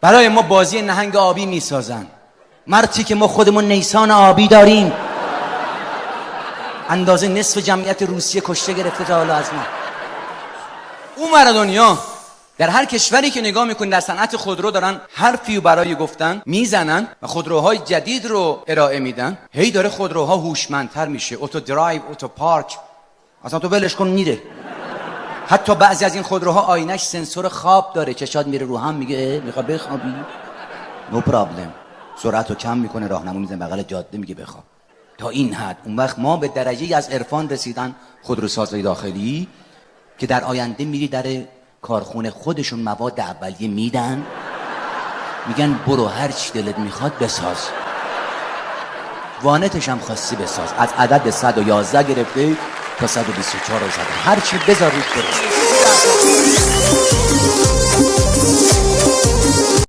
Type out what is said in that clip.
برای ما بازی نهنگ آبی میسازن، مرتی که ما خودمون نیسان آبی داریم. اندازه نصف جمعیت روسیه کشته گرفته تا حالا از ما. اون ور دنیا در هر کشوری که نگاه میکنی در صنعت خودرو دارن حرفی برای گفتن میزنن و خودروهای جدید رو ارائه میدن. هی داره خودروها هوشمندتر میشه، اتو درایو، اتو پارک، اصلا تو ولش کن میره. حتی بعضی از این خودروها آینش سنسور خواب داره، چشات میره رو هم میگه میخواد بخوابی، نو پرابلم، سرعت رو کم میکنه، راهنما میزنه بغل جاده میگه بخواب. تا این حد. اون وقت ما به درجه از عرفان رسیدن خودروسازهای داخلی که در آینده میری در کارخونه خودشون مواد اولیه میدن، میگن برو هر چی دلت میخواد بساز، وانتش هم خاصی بساز، از عدد 111 گرفته تا 124 رو زده، هر چی بذار روش برو.